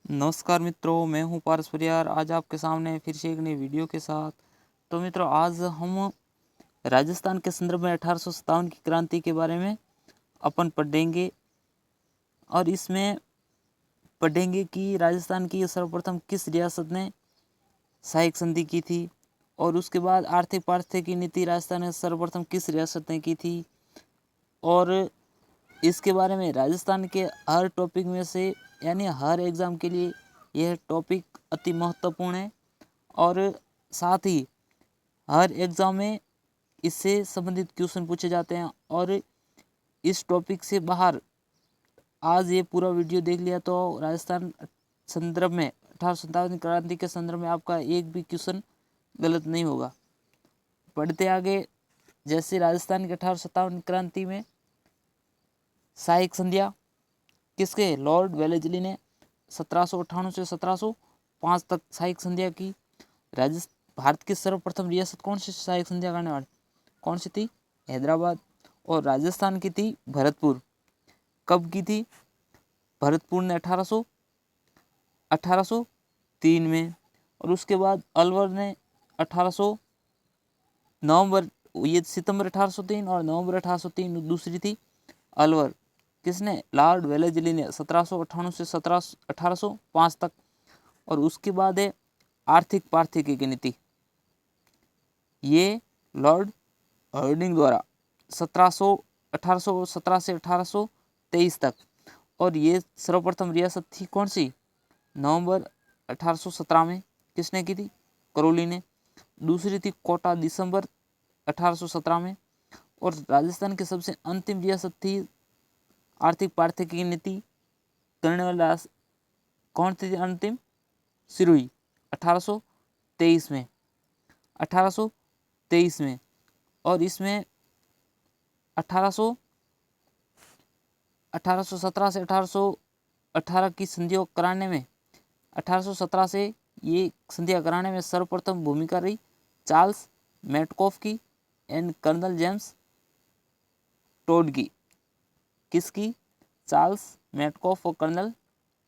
नमस्कार मित्रों, मैं हूं पारस परियार। आज आपके सामने फिर से एक नई वीडियो के साथ। तो मित्रों, आज हम राजस्थान के संदर्भ में 1857 की क्रांति के बारे में अपन पढ़ेंगे और इसमें पढ़ेंगे कि राजस्थान की सर्वप्रथम किस रियासत ने सहायक संधि की थी और उसके बाद आर्थिक पारिस्थितिकी नीति राजस्थान में सर्वप्रथम किस रियासत ने की थी। और इसके बारे में राजस्थान के हर टॉपिक में से यानी हर एग्ज़ाम के लिए यह टॉपिक अति महत्वपूर्ण है और साथ ही हर एग्ज़ाम में इससे संबंधित क्वेश्चन पूछे जाते हैं। और इस टॉपिक से बाहर आज ये पूरा वीडियो देख लिया तो राजस्थान संदर्भ में 1857 क्रांति के संदर्भ में आपका एक भी क्वेश्चन गलत नहीं होगा। पढ़ते आगे। जैसे राजस्थान की 1857 क्रांति में सहायक संधियाँ किसके? लॉर्ड वेलेस्ली ने 1798 से 1705 तक सहायक संधियाँ की। भारत की सर्वप्रथम रियासत कौन सी सहायक संधियाँ करने वाली? कौन सी थी? हैदराबाद। और राजस्थान की थी भरतपुर। कब की थी? भरतपुर ने 1803 में। और उसके बाद अलवर ने 1800 नवंबर, ये सितंबर 1803 और नवंबर 1803 दूसरी थी अलवर। किसने? लॉर्ड वेलेस्ली ने 1798 से 1805 तक। और उसके बाद है आर्थिक पारिस्थितिकी की नीति। ये लॉर्ड हार्डिंग द्वारा 1817 से 1823 तक। और ये सर्वप्रथम रियासत थी कौन सी? नवंबर 1817 में। किसने की थी? करौली ने। दूसरी थी कोटा, दिसंबर 1817 में। और राजस्थान की सबसे अंतिम रियासत थी आर्थिक पारिस्थितिकी की नीति करने वाला कौन थी अंतिम? सिरोही, 1823 में। 1823 में। और इसमें 1817 से 1818 की संधियों कराने में 1817 से ये संधियाँ कराने में सर्वप्रथम भूमिका रही चार्ल्स मेटकॉफ की एंड कर्नल जेम्स टोड की। किसकी? चार्ल्स मेटकॉफ और कर्नल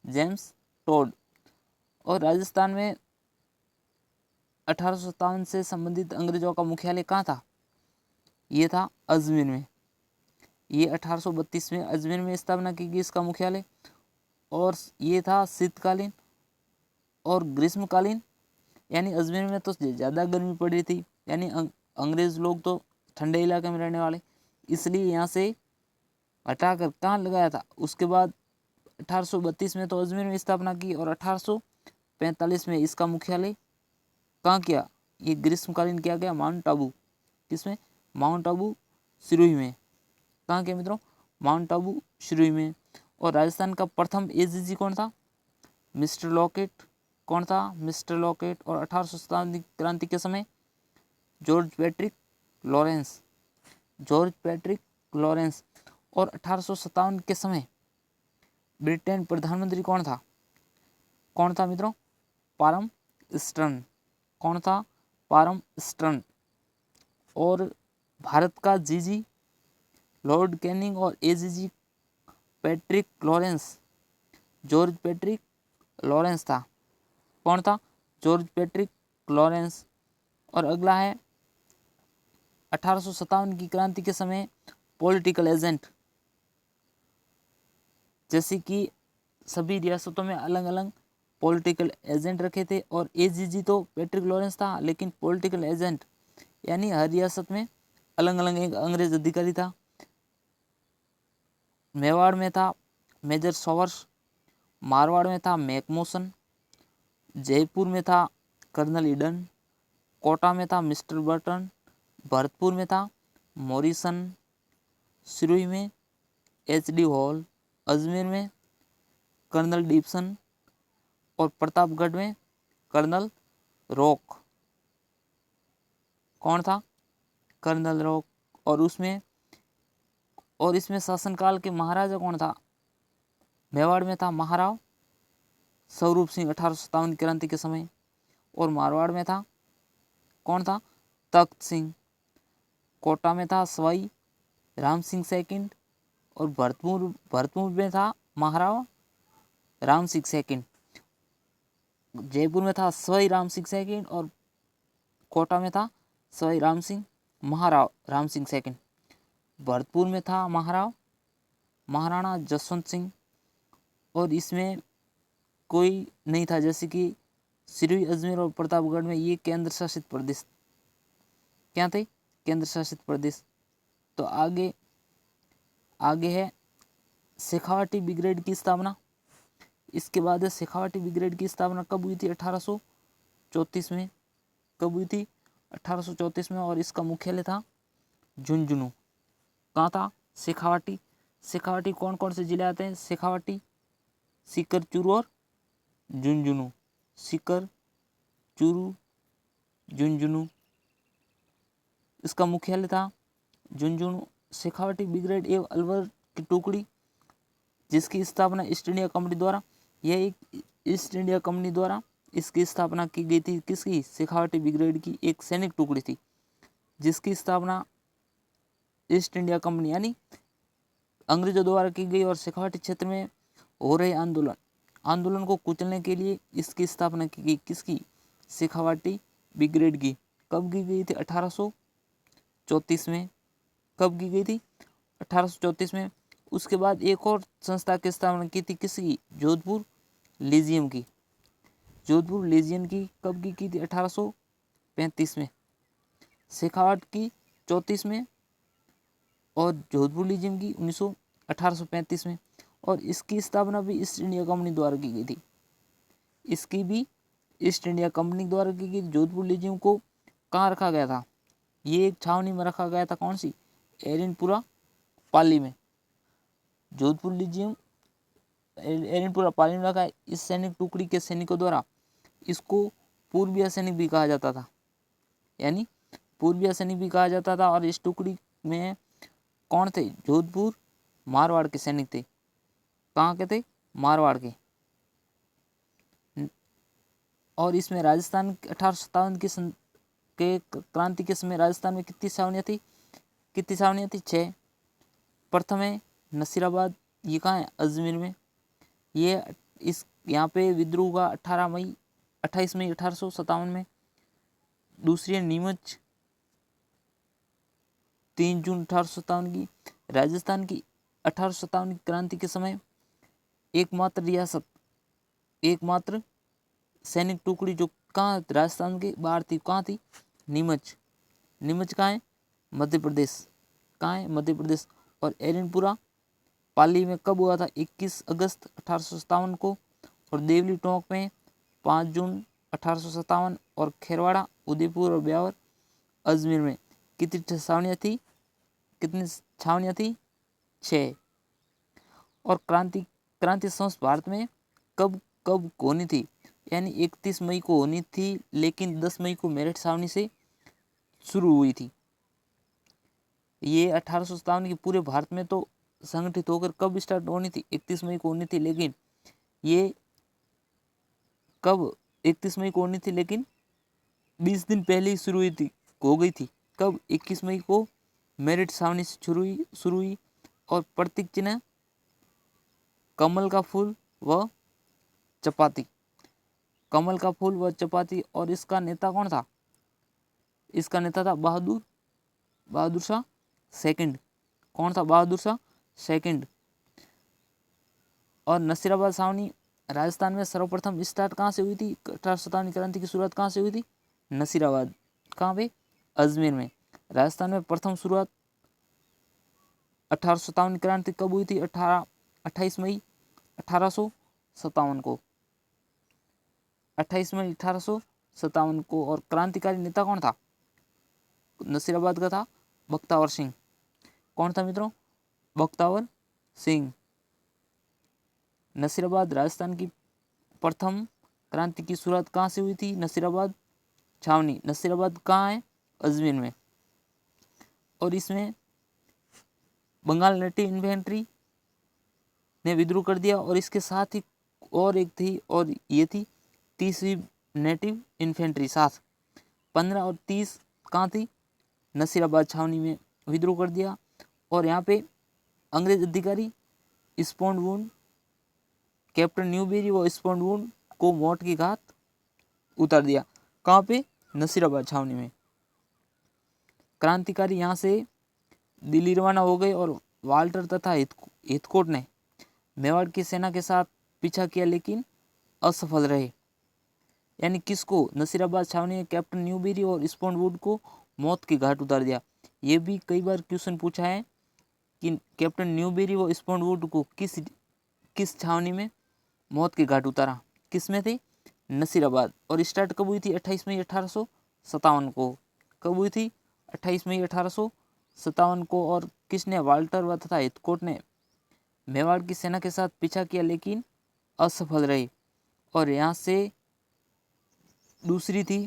जेम्स टोड। और राजस्थान में 1857 से संबंधित अंग्रेजों का मुख्यालय कहाँ था? ये था अजमेर में। ये 1832 में अजमेर में स्थापना की गई इसका मुख्यालय। और ये था शीतकालीन और ग्रीष्मकालीन। यानी अजमेर में तो ज़्यादा गर्मी पड़ रही थी, यानी अंग्रेज़ लोग तो ठंडे इलाके में रहने वाले, इसलिए यहाँ से हटाकर कहाँ लगाया था? उसके बाद 1832 में तो अजमेर में स्थापना की और 1845 में इसका मुख्यालय कहाँ किया? ये ग्रीष्मकालीन किया गया माउंट आबू। किसमें? माउंट आबू सिरोही में। कहाँ किया मित्रों? माउंट आबू सिरोही में। और राजस्थान का प्रथम एजीजी कौन था? Mister locket. कौन था? Mister locket. और 1857 क्रांति के समय George Patrick Lawrence. George Patrick Lawrence. और 1857 के समय ब्रिटेन प्रधानमंत्री कौन था? कौन था मित्रों? पारम स्टर्न। कौन था? पारम स्टर्न। और भारत का जीजी लॉर्ड कैनिंग और AGG Patrick Lawrence George Patrick Lawrence था। कौन था? George Patrick Lawrence. और अगला है 1857 की क्रांति के समय पॉलिटिकल एजेंट, जैसे कि सभी रियासतों में अलग अलग पॉलिटिकल एजेंट रखे थे। और एजीजी तो पैट्रिक लॉरेंस था, लेकिन पॉलिटिकल एजेंट यानी हर रियासत में अलग अलग एक अंग्रेज अधिकारी था। मेवाड़ में था मेजर सॉवर्स, मारवाड़ में था मैकमोसन, जयपुर में था कर्नल ईडन, कोटा में था मिस्टर बर्टन, भरतपुर में था मॉरिसन, सिरोही में एचडी हॉल, अजमेर में कर्नल डिप्सन और प्रतापगढ़ में कर्नल रॉक। कौन था? Colonel Rock. और इसमें शासनकाल के महाराजा कौन था? मेवाड़ में था महाराव स्वरूप सिंह 1857 क्रांति के समय। और मारवाड़ में था कौन था? तख्त सिंह। कोटा में था सवाई राम सिंह सेकंड। और भरतपुर में था महाराव राम सिंह सेकंड। जयपुर में था सवाई राम सिंह सेकंड और कोटा में था सवाई राम सिंह महाराव राम सिंह सेकंड। भरतपुर में था महाराणा जसवंत सिंह और इसमें कोई नहीं था, जैसे कि सिरोही, अजमेर और प्रतापगढ़ में ये केंद्र शासित प्रदेश क्या थे, केंद्र शासित प्रदेश। तो आगे है शेखावाटी ब्रिगेड की स्थापना। इसके बाद है शेखावाटी ब्रिगेड की स्थापना कब हुई थी, 1834 में। कब हुई थी, 1834 में। और इसका मुख्यालय था झुंझुनू। कहाँ था, शेखावाटी। शेखावाटी कौन कौन से जिले आते हैं, शेखावाटी, सीकर, चूरू और झुंझुनू। सीकर, चूरू, झुंझुनू, इसका मुख्यालय था झुंझुनू। शेखावाटी ब्रिगेड एवं अलवर की टुकड़ी जिसकी स्थापना ईस्ट इंडिया कंपनी द्वारा, यह एक ईस्ट इंडिया कंपनी द्वारा इसकी स्थापना की गई थी। किसकी, शेखावाटी ब्रिगेड की एक सैनिक टुकड़ी थी जिसकी स्थापना ईस्ट इंडिया कंपनी यानी अंग्रेजों द्वारा की गई। और शेखावाटी क्षेत्र में हो रहे आंदोलन को कुचलने के लिए इसकी स्थापना की गई। किसकी, शेखावाटी ब्रिगेड की। कब की गई थी, 1834 में। कब की गई थी, 1834 में। उसके बाद एक और संस्था की स्थापना की थी, किसकी, जोधपुर लेजियम की। जोधपुर लेजियम की कब की थी, 1835 में। शेखावाट की 34 में और जोधपुर लेजियम की 1835 में। और इसकी स्थापना भी ईस्ट इंडिया कंपनी द्वारा की गई थी। इसकी भी ईस्ट इंडिया कंपनी द्वारा की गई। जोधपुर लेजियम को कहाँ रखा गया था, ये एक छावनी में रखा गया था। कौन सी, एरनपुरा पाली में। जोधपुर लेजियम एरनपुरा पाली में रखा है। इस सैनिक टुकड़ी के सैनिकों द्वारा इसको पूर्वीय सैनिक भी कहा जाता था, यानी पूर्वीय सैनिक भी कहा जाता था। और इस टुकड़ी में कौन थे, जोधपुर मारवाड़ के सैनिक थे। कहाँ के थे, मारवाड़ के। और इसमें राजस्थान 1857 के क्रांति के समय राजस्थान में कितनी छावनियाँ थी, 6। प्रथम है नसीराबाद, ये कहाँ है, अजमेर में। ये यहाँ पे विद्रोह हुआ 28 मई 1857 में। दूसरी है नीमच, 3 जून 1857 की। राजस्थान की 1857 की क्रांति के समय एकमात्र सैनिक टुकड़ी जो कहाँ, राजस्थान के बाहर थी, कहाँ थी, नीमच। नीमच कहाँ है, मध्य प्रदेश। कहाँ है, मध्य प्रदेश। और एरनपुरा पाली में कब हुआ था, 21 अगस्त 1857 को। और देवली टोंक में 5 जून 1857। और खेरवाड़ा, उदयपुर और ब्यावर, अजमेर में कितनी छावनियाँ थी, 6। और क्रांति संवत्सर भारत में कब होनी थी, यानी 31 मई को होनी थी, लेकिन 10 मई को मेरठ छावनी से शुरू हुई थी। ये 1857 की पूरे भारत में तो संगठित होकर कब स्टार्ट होनी थी, 31 मई को होनी थी, लेकिन ये कब 31 मई को होनी थी, लेकिन 20 दिन पहले ही शुरू हो गई थी। कब, 21 मई को मेरठ छावनी से शुरू हुई। और प्रतीक चिन्ह कमल का फूल व चपाती। कमल का फूल व चपाती। और इसका नेता कौन था, इसका नेता था बहादुर शाह सेकंड। कौन था, बहादुर शाह सेकंड। और नसीराबाद छावनी राजस्थान में सर्वप्रथम स्टार्ट कहाँ से हुई थी, 1857 क्रांति की शुरुआत कहाँ से हुई थी, नसीराबाद। कहाँ पे, अजमेर में। राजस्थान में प्रथम शुरुआत 1857 क्रांति कब हुई थी, 28 मई 1857 को। 28 मई 1857 को। और क्रांतिकारी नेता कौन था, नसीराबाद का था बख्तावर सिंह। कौन था मित्रों, बख्तावर सिंह। नसीराबाद राजस्थान की प्रथम क्रांति की शुरुआत कहाँ से हुई थी, नसीराबाद छावनी। नसीराबाद कहाँ है, अजमेर में। और इसमें बंगाल नेटिव इन्फेंट्री ने विद्रोह कर दिया। और इसके साथ ही और एक थी, और ये थी 30वीं नेटिव इन्फेंट्री। साथ 15 और 30 कहाँ थी, नसीराबाद छावनी में विद्रोह कर दिया। और यहाँ पे अंग्रेज अधिकारी स्पॉन्ड वुड, कैप्टन न्यूबेरी व स्पॉन्ड वुड को मौत की घात उतार दिया। कहाँ पे? नसीराबाद छावनी में। क्रांतिकारी यहाँ से दिल्ली रवाना हो गए और वाल्टर तथा हितकोट ने मेवाड़ की सेना के साथ पीछा किया लेकिन असफल रहे। यानी किसको? नसीराबाद छावनी में कैप्टन न्यूबेरी और स्पॉनवुड को मौत के घाट उतार दिया। ये भी कई बार क्वेश्चन पूछा है कि कैप्टन न्यूबेरी व स्पॉनवुड को किस छावनी में मौत के घाट उतारा? किस में थे? नसीराबाद। और स्टार्ट कब हुई थी? 28 मई 1857 को। कब हुई थी? 28 मई 1857 को। और किसने? वाल्टर व तथा हितकोट ने मेवाड़ की सेना के साथ पीछा किया लेकिन असफल रहे। और यहाँ से दूसरी थी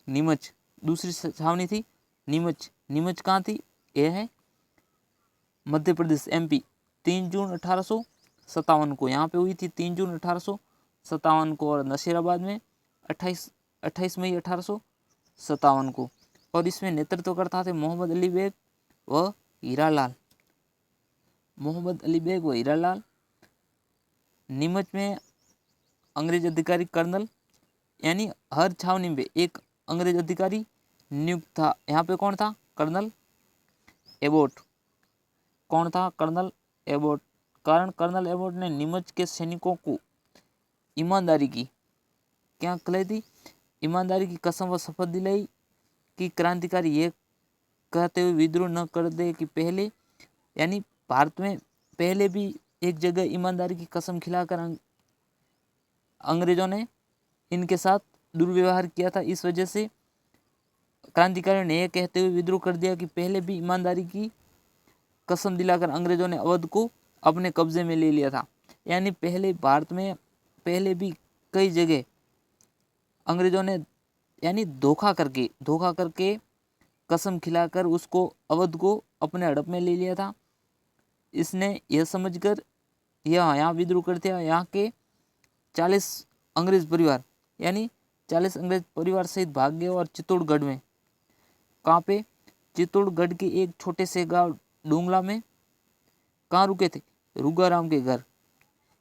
नीमच, दूसरी छावनी थी नीमच। नीमच कहाँ थी? यह है मध्य प्रदेश, MP। 3 जून 1857 को यहाँ पे हुई थी, 3 जून 1857 को। और नसीराबाद में 28 मई 1857 को। और इसमें नेतृत्व करता थे मोहम्मद अली बेग व हीरालाल। मोहम्मद अली बेग व हीरालाल। नीमच में अंग्रेज अधिकारी कर्नल, यानी हर छावनी में एक अंग्रेज अधिकारी नियुक्त था। यहाँ पे कौन था? Colonel Abbott. कौन था? Colonel Abbott. कारण कर्नल एबोट ने नीमच के सैनिकों को ईमानदारी की, क्या कहलाई थी? ईमानदारी की कसम व शपथ दिलाई कि क्रांतिकारी ये कहते हुए विद्रोह न कर दे कि पहले, यानी भारत में पहले भी एक जगह ईमानदारी की कसम खिलाकर अंग्रेजों ने इनके साथ दुर्व्यवहार किया था। इस वजह से क्रांतिकारियों ने यह कहते हुए विद्रोह कर दिया कि पहले भी ईमानदारी की कसम दिलाकर अंग्रेजों ने अवध को अपने कब्जे में ले लिया था। यानी पहले भारत में पहले भी कई जगह अंग्रेजों ने यानी धोखा करके कसम खिलाकर उसको अवध को अपने हड़प में ले लिया था। इसने यह समझकर यहाँ विद्रोह करते हैं। यहाँ के 40 अंग्रेज परिवार, यानी 40 अंग्रेज परिवार सहित भाग गए और चित्तौड़गढ़ में, कहाँ पे? चित्तौड़गढ़ के एक छोटे से गांव डूंगला में कहाँ रुके थे? रुगाराम के घर।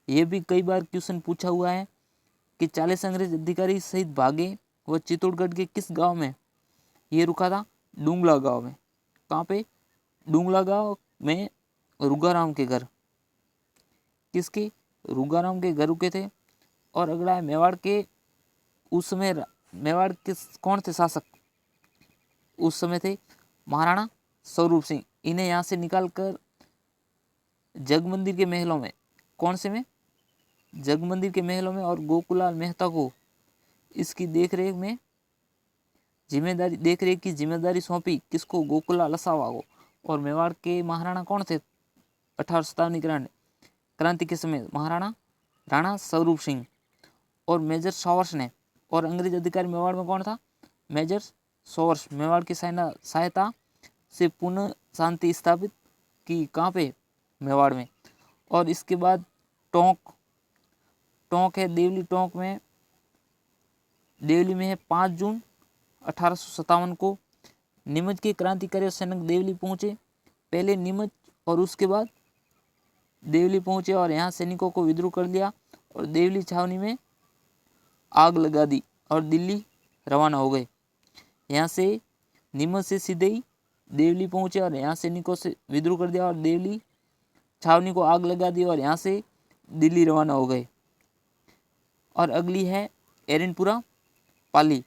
ये भी कई बार क्वेश्चन पूछा हुआ है कि 40 अंग्रेज अधिकारी सहित भागे वह चित्तौड़गढ़ के किस गांव में? ये रुका था डूंगला गांव में। कहाँ पे? डूंगला गांव में रुगाराम के घर। किसके? रुगाराम के घर रुके थे। और अगला है मेवाड़ के, उस समय मेवाड़ के कौन थे शासक? उस समय थे महाराणा स्वरूप सिंह। इन्हें यहाँ से निकालकर जगमंदिर के महलों में, कौन से में? जगमंदिर के महलों में, और गोकुलाल मेहता को इसकी देखरेख की जिम्मेदारी सौंपी। किसको? गोकुलाल असावा को। और मेवाड़ के महाराणा कौन थे 1857 क्रांति के समय? महाराणा राणा स्वरूप सिंह और मेजर सॉवर्स ने। और अंग्रेज अधिकारी मेवाड़ में कौन था? मेजर सॉवर्स। मेवाड़ की सहायता से पुनः शांति स्थापित की। कहाँ पे? मेवाड़ में। और इसके बाद टोंक है देवली। टोंक में देवली में है 5 जून 1857 को। नीमच के क्रांतिकारी और सैनिक देवली पहुंचे। पहले नीमच और उसके बाद देवली पहुंचे और यहाँ सैनिकों को विद्रोह कर दिया और देवली छावनी में आग लगा दी और दिल्ली रवाना हो गए। यहाँ से नीमच से सीधे ही देवली पहुंचे और यहाँ सैनिकों से विद्रोह कर दिया और देवली छावनी को आग लगा दी और यहाँ से दिल्ली रवाना हो गए। और अगली है एरनपुरा पाली।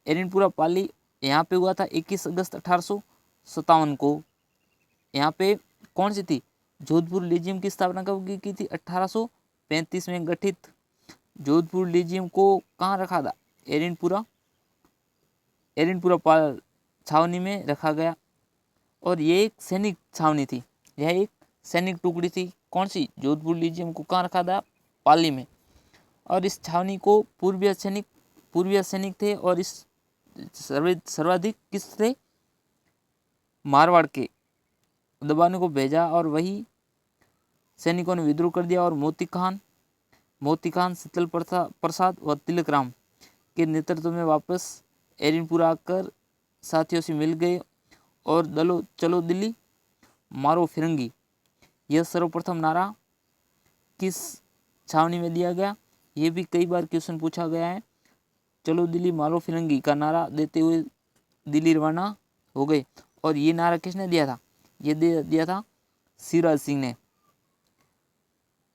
एरनपुरा पाली यहाँ पे हुआ था 21 अगस्त 1857 को। यहाँ पे कौन सी थी? जोधपुर लेजियम की स्थापना कब की थी? 1835 में गठित जोधपुर लेजियम को कहाँ रखा था? एरनपुरा पाल छावनी में रखा गया। और ये एक सैनिक छावनी थी, यह एक सैनिक टुकड़ी थी। कौन सी? जोधपुर लेजियम को कहाँ रखा था? पाली में। और इस छावनी को पूर्वीय सैनिक थे और इस सर्वाधिक किस थे? मारवाड़ के दबाने को भेजा और वही सैनिकों ने विद्रोह कर दिया और मोती खान शीतल प्रसाद व तिलक राम के नेतृत्व में वापस एरनपुरा आकर साथियों से मिल गए और दलो चलो दिल्ली मारो फिरंगी, यह सर्वप्रथम नारा किस छावनी में दिया गया? ये भी कई बार क्वेश्चन पूछा गया है। चलो दिल्ली मारो फिरंगी का नारा देते हुए दिल्ली रवाना हो गए। और ये नारा किसने दिया था? ये दिया था शिवराज सिंह ने।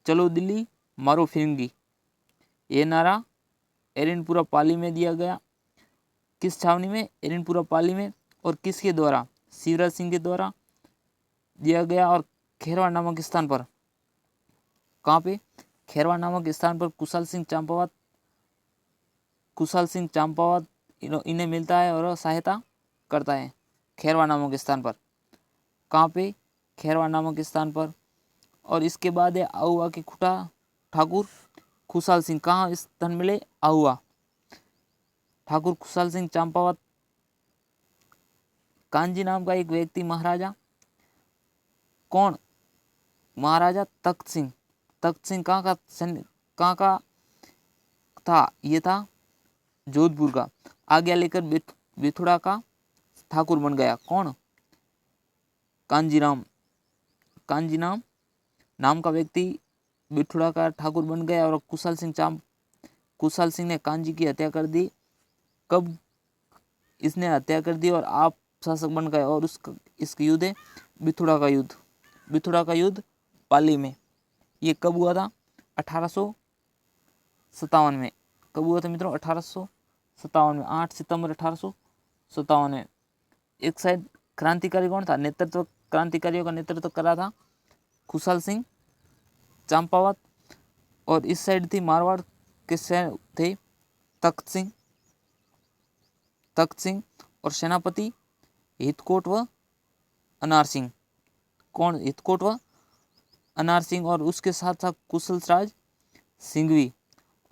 चलो दिल्ली मारो फिरंगी, ये नारा एरनपुरा पाली में दिया गया। किस छावनी में? एरनपुरा पाली में। और किसके द्वारा? शिवराज सिंह के द्वारा दिया गया। और खेरवा नामक स्थान पर, कहाँ पे? खेरवा नामक स्थान पर कुशल सिंह चंपावत इन्हें मिलता है और सहायता करता है खेरवा नामक स्थान पर। कहाँ पे? खेरवा नामक स्थान पर। और इसके बाद है आहुआ के खुटा ठाकुर खुशहाल सिंह। कहाँ स्थान मिले? आहुआ। ठाकुर खुशहाल सिंह चंपावत। कांजी नाम का एक व्यक्ति महाराजा, कौन? महाराजा तख्त सिंह। तख्त सिंह कहाँ का था? ये था जोधपुर का। आज्ञा लेकर बेथुड़ा का ठाकुर बन गया। कौन? कांजीराम। कांजीराम नाम का व्यक्ति बेथुड़ा का ठाकुर बन गया। और कुशल सिंह ने कांजी की हत्या कर दी। कब इसने हत्या कर दी और आप शासक बन गए। और इसका युद्ध है बिथुड़ा का युद्ध। बिथुड़ा का युद्ध पाली में। ये कब हुआ था? 1857 में। कब हुआ था मित्रों? 1857 में, 8 सितंबर 1857 में। एक साइड क्रांतिकारी कौन था? क्रांतिकारियों का नेतृत्व करा था खुशहाल सिंह चंपावत। और इस साइड थी मारवाड़ के थे तख्त सिंह और सेनापति हितकोट व अनार सिंह। कौन? हितकोट व अनार सिंह। और उसके साथ साथ कुशल राज सिंघवी।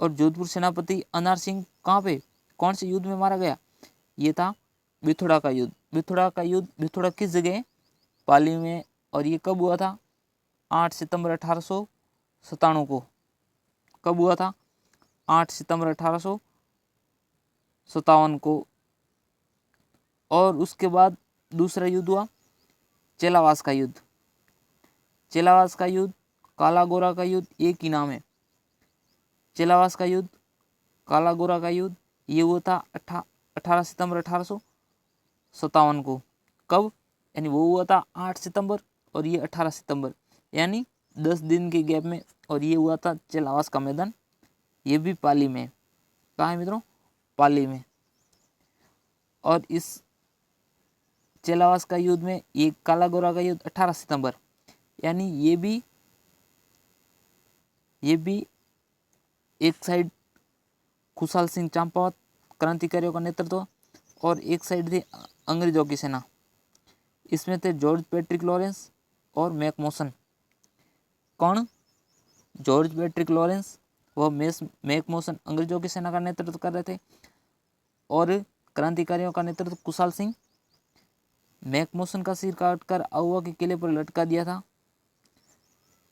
और जोधपुर सेनापति अनार सिंह कहाँ पे, कौन से युद्ध में मारा गया? ये था बिथुड़ा का युद्ध। बिथुड़ा किस जगह? पाली में। और ये कब हुआ था? 8 सितंबर 1897 को। कब हुआ था? 8 सितंबर 1857 को। और उसके बाद दूसरा युद्ध हुआ चेलावास का युद्ध। चेलावास का युद्ध, काला गोरा का युद्ध, एक ही नाम है। चेलावास का युद्ध, काला गोरा का युद्ध, ये हुआ था 18 सितंबर 1857 को। कब? यानी वो हुआ था 8 सितंबर और ये 18 सितंबर, यानी 10 दिन के गैप में। और ये हुआ था चेलावास का मैदान, ये भी पाली में। कहाँ है मित्रों? पाली में। और इस चेलावास का युद्ध में ये काला गोरा का युद्ध 18 सितंबर, यानी ये भी एक साइड खुशहाल सिंह चंपावत क्रांतिकारियों का नेतृत्व और एक साइड थी अंग्रेजों की सेना। इसमें थे जॉर्ज पैट्रिक लॉरेंस और मैकमोसन। कौन? जॉर्ज पैट्रिक लॉरेंस व मैकमोसन अंग्रेजों की सेना का नेतृत्व कर रहे थे। और क्रांतिकारियों का नेतृत्व कुशहाल सिंह। मैकमोसन का सिर काटकर आहुआ के किले पर लटका दिया था।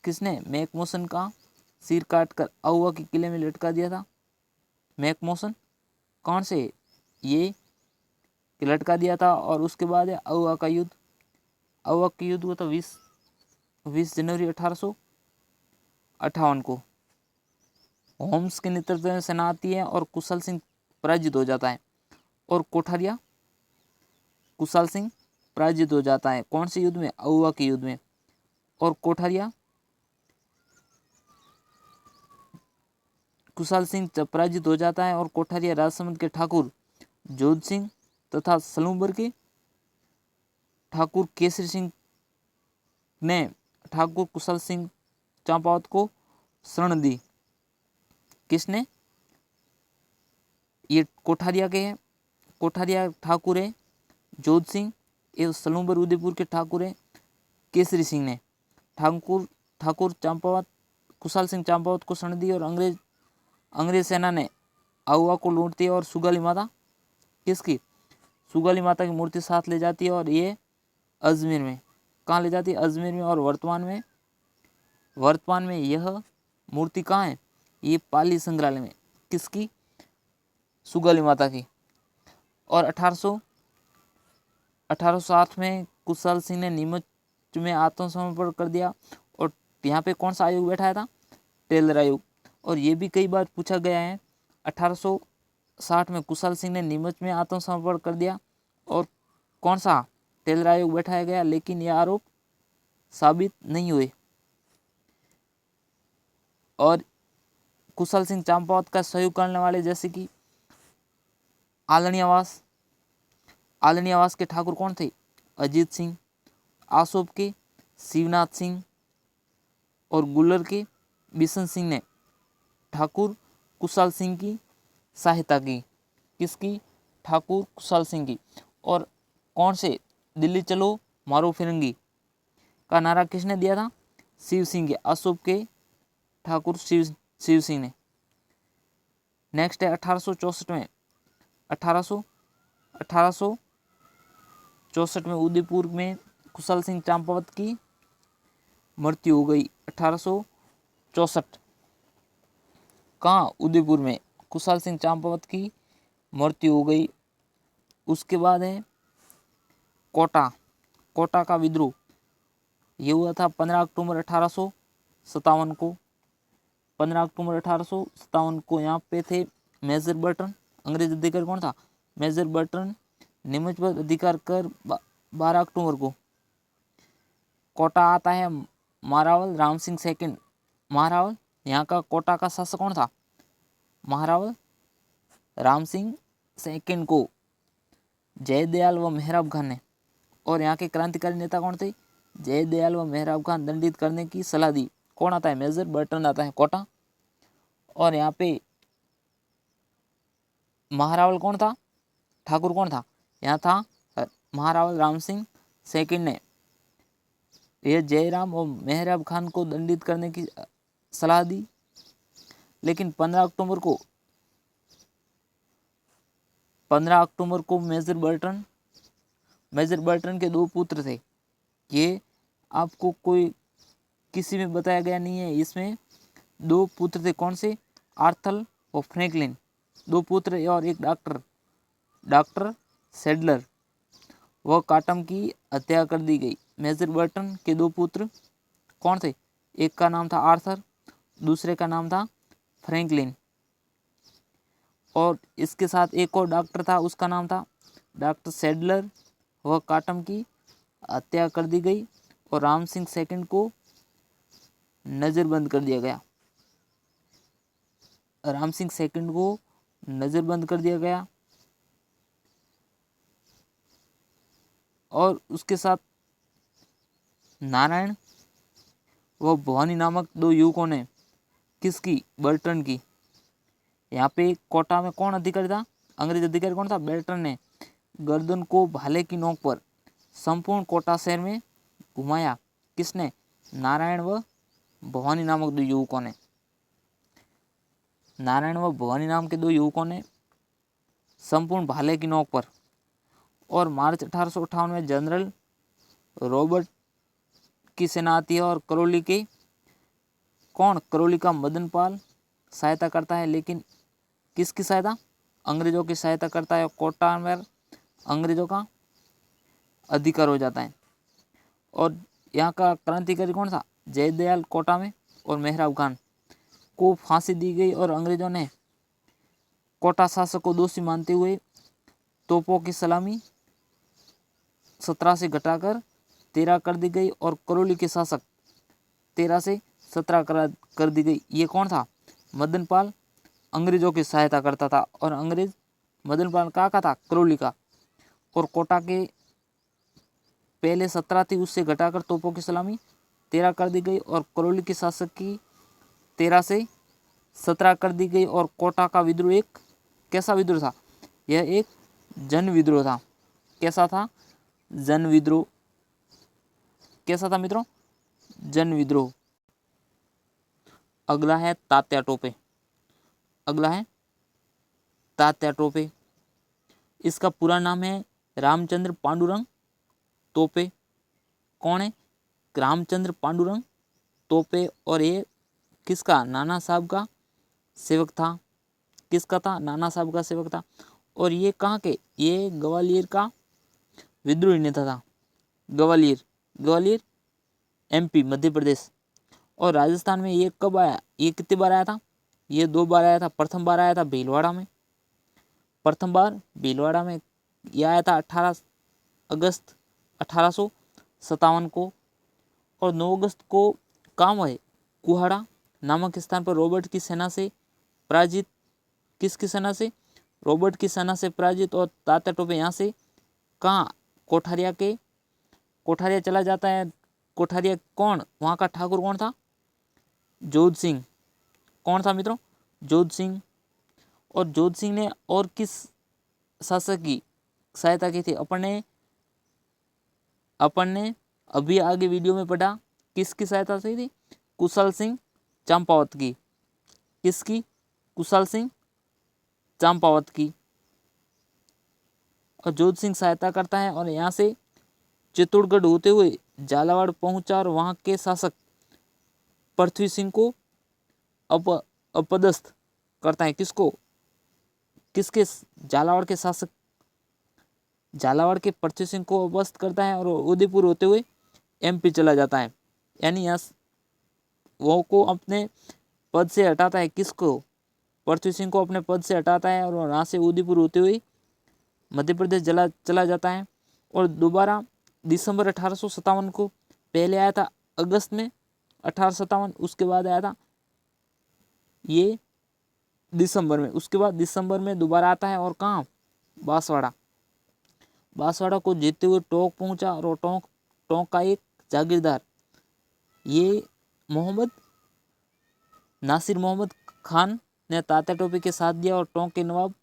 किसने? मैकमोसन का सिर काटकर आहुआ के किले में लटका दिया था। मैकमोसन कौन से? ये लटका दिया था। और उसके बाद है आहुआ का युद्ध। आहुआ का युद्ध हुआ था 20 जनवरी 1858 को। होम्स के नेतृत्व में सेना आती है और कुशल सिंह पराजित हो जाता है। और कोठारिया कुशल सिंह पराजित हो जाता है। कौन से युद्ध में? आहुआ के युद्ध में। और कोठारिया कुशल सिंह पराजित हो जाता है। और कोठारिया राजसमंद के ठाकुर जोध सिंह तथा सलूबर के ठाकुर केसरी सिंह ने ठाकुर कुशल सिंह चंपावत को शरण दी। किसने? ये कोठारिया के हैं। कोठारिया ठाकुर है जोध सिंह। ये सलूबर उदयपुर के ठाकुर है केसरी सिंह ने ठाकुर चंपावत कुशल सिंह चंपावत को शरण दी। और अंग्रेज सेना ने आहुआ को लूटती है। और सुगाली माता, किसकी? सुगाली माता की मूर्ति साथ ले जाती है। और ये अजमेर में, कहाँ ले जाती है? अजमेर में। और वर्तमान में यह मूर्ति कहाँ है? ये पाली संग्रहालय में। किसकी? सुगाली माता की। और 1808 में कुशल सिंह ने नीमच में आत्मसमर्पण कर दिया। और यहाँ पे कौन सा आयोग बैठाया था? टेलर आयोग। और ये भी कई बार पूछा गया है। 1960 में कुशल सिंह ने नीमच में आत्मसमर्पण कर दिया और कौन सा टेलर आयोग बैठाया गया, लेकिन यह आरोप साबित नहीं हुए। और कुशल सिंह चंपावत का सहयोग करने वाले जैसे कि आलनी आवास के ठाकुर कौन थे, अजीत सिंह, आसोप के शिवनाथ सिंह और गुलर के बिशन सिंह ने ठाकुर कुशल सिंह की सहायता की। किसकी? ठाकुर कुशल सिंह की। और कौन से दिल्ली चलो मारो फिरंगी का नारा किसने दिया था? शिव सिंह के, अशोक के ठाकुर शिव सिंह ने। नेक्स्ट है 1864 में 1864 में उदयपुर में कुशल सिंह चंपावत की मृत्यु हो गई। 1864 कहाँ? उदयपुर में कुशल सिंह चंपावत की मृत्यु हो गई। उसके बाद है कोटा का विद्रोह। ये हुआ था 15 अक्टूबर 1857 को। 15 अक्टूबर 1857 को यहाँ पे थे मेजर बर्टन। अंग्रेज अधिकारी कौन था? Major Burton. नीमच पर अधिकार कर 12 अक्टूबर को। कोटा आता है महारावल राम सिंह सेकंड। महारावल यहाँ का कोटा का शासक कौन था? महारावल राम सिंह सेकंड को जयदयाल व मेहराब खान ने, और यहाँ के क्रांतिकारी नेता कौन थे? जयदयाल व मेहराब खान दंडित करने की सलाह दी। कौन आता है? मेजर बर्टन आता है कोटा। और यहाँ पे महारावल कौन था? ठाकुर कौन था? यहाँ था महारावल राम सिंह सेकंड ने यह जयराम और मेहराब खान को दंडित करने की सलाह दी। लेकिन 15 अक्टूबर को मेजर बर्टन के 2 पुत्र थे। ये आपको कोई किसी में बताया गया नहीं है। इसमें 2 पुत्र थे। कौन से? आर्थर और फ्रैंकलिन, 2 पुत्र और एक डॉक्टर सेडलर व काटम की हत्या कर दी गई। मेजर बर्टन के 2 पुत्र कौन थे? एक का नाम था आर्थर, दूसरे का नाम था फ्रैंकलिन। और इसके साथ एक और डॉक्टर था, उसका नाम था डॉक्टर सेडलर। वह काटम की हत्या कर दी गई और राम सिंह सेकंड को नज़रबंद कर दिया गया। राम सिंह सेकंड को नज़रबंद कर दिया गया। और उसके साथ नारायण व भवानी नामक 2 युवकों ने, किसकी? बर्टन की। यहाँ पे कोटा में कौन अधिकारी था? अंग्रेज अधिकारी कौन था? बर्टन ने गर्दन को भाले की नोक पर संपूर्ण कोटा शहर में घुमाया। किसने? नारायण व भवानी नामक 2 युवकों ने। नारायण व भवानी नाम के 2 युवकों ने संपूर्ण भाले की नोक पर। और मार्च 1858 में जनरल रॉबर्ट की सेना आती है और करौली का मदनपाल सहायता करता है। लेकिन किसकी सहायता? अंग्रेजों की सहायता करता है। कोटा में अंग्रेजों का अधिकार हो जाता है। और यहाँ का क्रांतिकारी कौन था? जयदयाल कोटा में। और मेहराब खान को फांसी दी गई और अंग्रेजों ने कोटा शासक को दोषी मानते हुए तोपों की सलामी 17 से घटाकर 13 कर दी गई और करौली के शासक 13 से 17 कर दी गई। ये कौन था? मदनपाल अंग्रेजों की सहायता करता था। और अंग्रेज मदनपाल का था? करौली का। और कोटा के पहले 17 थी, उससे घटाकर तोपों की सलामी 13 कर दी गई और करौली के शासक की 13 से 17 कर दी गई। और कोटा का विद्रोह एक कैसा विद्रोह था? यह एक जन विद्रोह था। कैसा था? जन विद्रोह। कैसा था मित्रों? जन विद्रोह। अगला है तात्या टोपे। इसका पूरा नाम है रामचंद्र पांडुरंग तोपे। कौन है? रामचंद्र पांडुरंग तोपे। और ये किसका? नाना साहब का सेवक था। किसका था? नाना साहब का सेवक था। और ये कहाँ के? ये ग्वालियर का विद्रोही नेता था। ग्वालियर MP मध्य प्रदेश। और राजस्थान में ये कब आया? ये कितनी बार आया था? ये 2 बार आया था। प्रथम बार आया था भीलवाड़ा में प्रथम बार भीलवाड़ा में यह आया था 18 अगस्त 1857 को। और 9 अगस्त को काम है कुहाड़ा नामक स्थान पर रॉबर्ट की सेना से पराजित, किसकी सेना से? रॉबर्ट की सेना से पराजित। और तात्या टोपे यहाँ से कहाँ? कोठारिया चला जाता है। कोठारिया कौन? वहाँ का ठाकुर कौन था? जोध सिंह। कौन था मित्रों? जोध सिंह। और जोध सिंह ने और किस शासक की सहायता की थी? अपन ने अभी आगे वीडियो में पढ़ा, किसकी सहायता से थी? कुशल सिंह चंपावत की। किसकी? कुशल सिंह चंपावत की। और जोध सिंह सहायता करता है और यहाँ से चित्तौड़गढ़ होते हुए झालावाड़ पहुंचा और वहां के शासक पृथ्वी सिंह को अपदस्थ करता है। किसको? किसके? झालावाड़ के शासक, झालावाड़ के पृथ्वी सिंह को अपदस्थ करता है और उदयपुर होते हुए एमपी चला जाता है। यानी यहाँ वो को अपने पद से हटाता है। किसको? पृथ्वी सिंह को अपने पद से हटाता है और वहाँ से उदयपुर होते हुए मध्य प्रदेश चला जाता है। और दोबारा दिसंबर 1857 को, पहले आया था अगस्त में 1857, उसके बाद आया था ये दिसंबर में। उसके बाद दिसंबर में दोबारा आता है और कहाँ? बांसवाड़ा। बांसवाड़ा को जीतते हुए टोंक पहुंचा और टोंक का एक जागीरदार, ये नासिर मोहम्मद खान ने तात्या टोपे के साथ दिया और टोंक के नवाब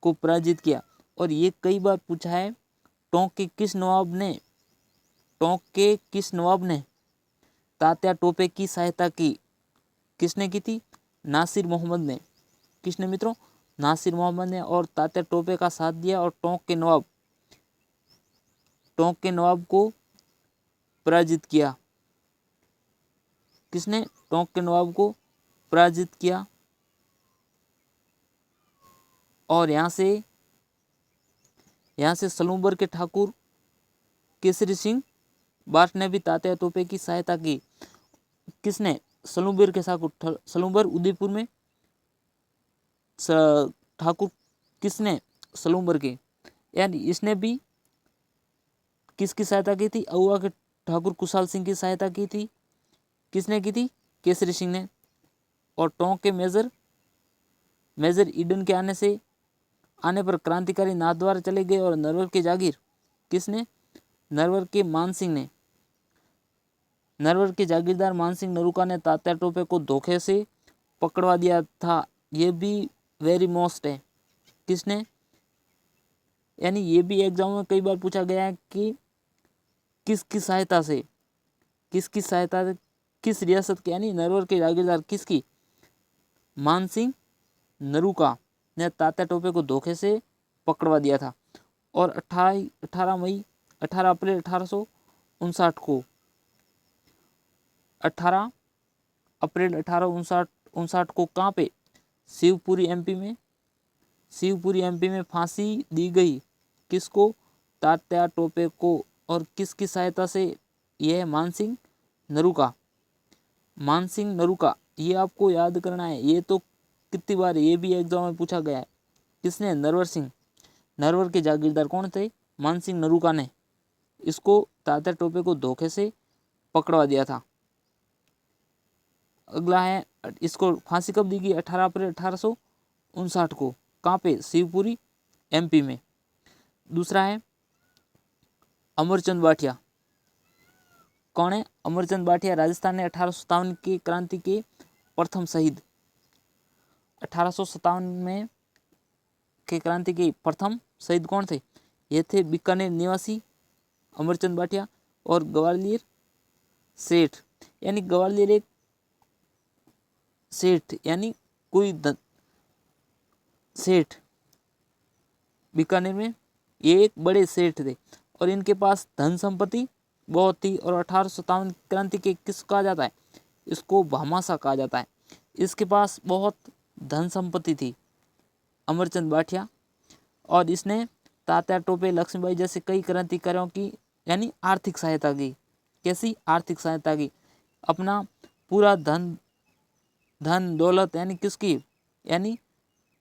को पराजित किया। और ये कई बार पूछा है, टोंक के किस नवाब ने तात्या टोपे की सहायता की? किसने की थी? नासिर मोहम्मद ने। किसने मित्रों? नासिर मोहम्मद ने। और तात्या टोपे का साथ दिया और टोंक के नवाब को पराजित किया। किसने? टोंक के नवाब को पराजित किया। और यहाँ से सलूबर के ठाकुर केसरी सिंह बाट ने भी तात्या टोपे की सहायता की। किसने? सलूबर के ठाकुर। सलूबर उदयपुर में ठाकुर किसने? सलूबर के। यानी इसने भी किसकी सहायता की थी? अहुआ के ठाकुर कुशाल सिंह की सहायता की थी। किसने की थी? केसरी सिंह ने। और टोंक के मेजर ईडन के आने पर क्रांतिकारी नाथद्वारा चले गए और नरवर की जागीर किसने? नरवर के मानसिंह ने। नरवर के जागीरदार मानसिंह नरूका ने तात्या टोपे को धोखे से पकड़वा दिया था। ये भी वेरी मोस्ट है। किसने? यानी ये भी एग्जाम में कई बार पूछा गया है कि किसकी सहायता से, किस रियासत के, यानी नरवर के जागीरदार किसकी? मानसिंह नरूका ने तात्या टोपे को धोखे से पकड़वा दिया था। और 18 अप्रैल 1859 को कहाँ पे? शिवपुरी एमपी में फांसी दी गई। किसको? तात्या टोपे को। और किसकी सहायता से? यह मानसिंह नरूका। ये आपको याद करना है। ये तो कितनी बार ये भी एग्जाम में पूछा गया है। किसने? नरवर के जागीरदार कौन थे? मानसिंह नरूका ने इसको तात्या टोपे को धोखे से पकड़वा दिया था। अगला है, इसको फांसी कब दी गई? 18 अप्रैल 1859 को। कहाँ पे? शिवपुरी एमपी में। दूसरा है अमरचंद बाठिया। कौन है? अमरचंद बाठिया। राजस्थान ने 1857 की क्रांति के प्रथम शहीद। 1857 में के क्रांति के प्रथम शहीद कौन थे? ये थे बीकानेर निवासी अमरचंद बाठिया और ग्वालियर सेठ। यानी ग्वालियर एक सेठ, यानी कोई सेठ, बीकानेर में ये एक बड़े सेठ थे और इनके पास धन संपत्ति बहुत थी। और 1857 क्रांति के किस कहा जाता है? इसको भामाशाह कहा जाता है। इसके पास बहुत धन संपत्ति थी अमरचंद बाठिया। और इसने तात्या टोपे, लक्ष्मीबाई जैसे कई क्रांतिकारियों की यानी आर्थिक सहायता की। कैसी? आर्थिक सहायता की। अपना पूरा धन दौलत, यानी किसकी? यानी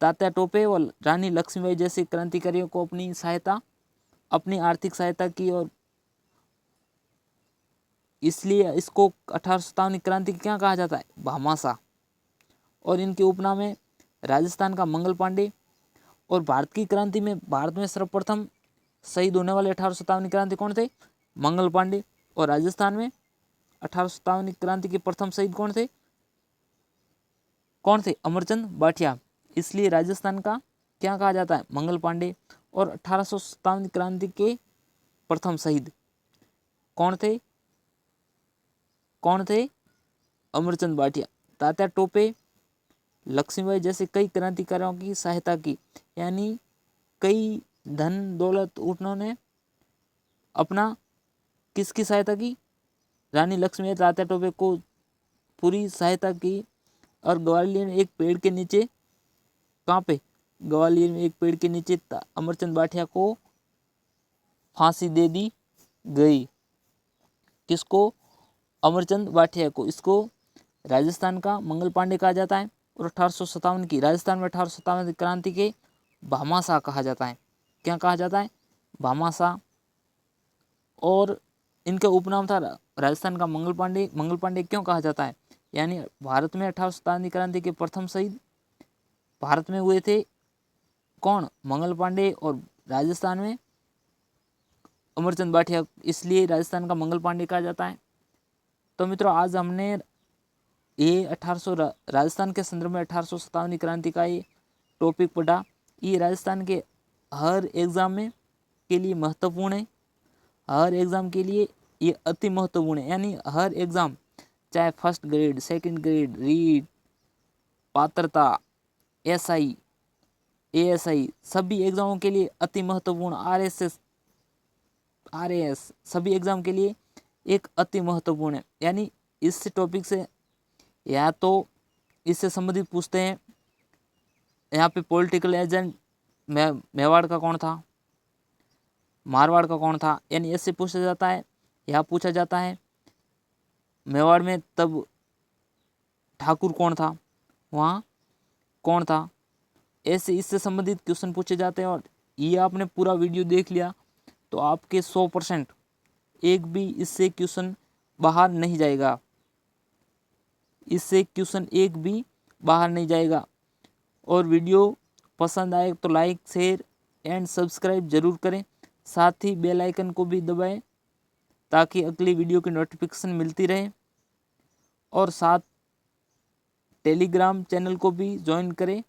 तात्या टोपे और रानी लक्ष्मीबाई जैसे क्रांतिकारियों को अपनी आर्थिक सहायता की, और इसलिए इसको 1857 की क्रांति क्या कहा जाता है, भामाशाह। और इनके उपनाम है राजस्थान का मंगल पांडे। और भारत की क्रांति में, भारत में सर्वप्रथम शहीद होने वाले 1857 की क्रांति कौन थे, मंगल पांडे। और राजस्थान में 1857 की क्रांति के प्रथम शहीद कौन थे, अमरचंद बाठिया। इसलिए राजस्थान का क्या कहा जाता है, मंगल पांडे। और 1857 की क्रांति के प्रथम शहीद कौन थे, अमरचंद बाठिया। तात्या टोपे, लक्ष्मीबाई जैसे कई क्रांतिकारियों की सहायता की, यानी कई धन दौलत उन्होंने अपना किसकी सहायता की, रानी लक्ष्मीबाई, तात्या टोपे को पूरी सहायता की। और ग्वालियर में एक पेड़ के नीचे, कहाँ पे, ग्वालियर में एक पेड़ के नीचे अमरचंद बाठिया को फांसी दे दी गई। किसको, अमरचंद बाठिया को। इसको राजस्थान का मंगल पांडे कहा जाता है। और 1857 की, राजस्थान में 1857 की क्रांति के भामाशाह कहा जाता है। क्या कहा जाता है, भामाशाह। और इनका उपनाम था राजस्थान का मंगल पांडे। मंगल पांडे क्यों कहा जाता है, यानी भारत में 1857 की क्रांति के प्रथम शहीद भारत में हुए थे कौन, मंगल पांडे। और राजस्थान में अमरचंद बाठिया, इसलिए राजस्थान का मंगल पांडे कहा जाता है। तो मित्रों, आज हमने ये 1800 राजस्थान के संदर्भ में 1857 की क्रांति का ये टॉपिक पढ़ा। ये राजस्थान के हर एग्ज़ाम में के लिए महत्वपूर्ण है, हर एग्ज़ाम के लिए ये अति महत्वपूर्ण है। यानी हर एग्ज़ाम, चाहे first grade, second grade, REET, पात्रता, एसआई, एएसआई, सभी एग्ज़ामों के लिए अति महत्वपूर्ण, आरएसएस, आरएएस, सभी एग्ज़ाम के लिए एक अति महत्वपूर्ण है। यानी इस टॉपिक से या तो इससे संबंधित पूछते हैं, यहाँ पे पॉलिटिकल एजेंट मेवाड़ का कौन था, मारवाड़ का कौन था, यानी ऐसे पूछा जाता है। यहाँ पूछा जाता है मेवाड़ में तब ठाकुर कौन था, वहाँ कौन था, ऐसे इससे संबंधित क्वेश्चन पूछे जाते हैं। और ये आपने पूरा वीडियो देख लिया तो आपके 100% एक भी इससे क्वेश्चन बाहर नहीं जाएगा, इससे क्वेश्चन एक भी बाहर नहीं जाएगा। और वीडियो पसंद आए तो लाइक, शेयर एंड सब्सक्राइब जरूर करें। साथ ही बेल आइकन को भी दबाएं ताकि अगली वीडियो की नोटिफिकेशन मिलती रहे। और साथ टेलीग्राम चैनल को भी ज्वाइन करें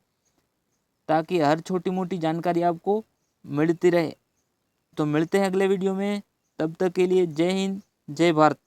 ताकि हर छोटी मोटी जानकारी आपको मिलती रहे। तो मिलते हैं अगले वीडियो में, तब तक के लिए जय हिंद, जय भारत।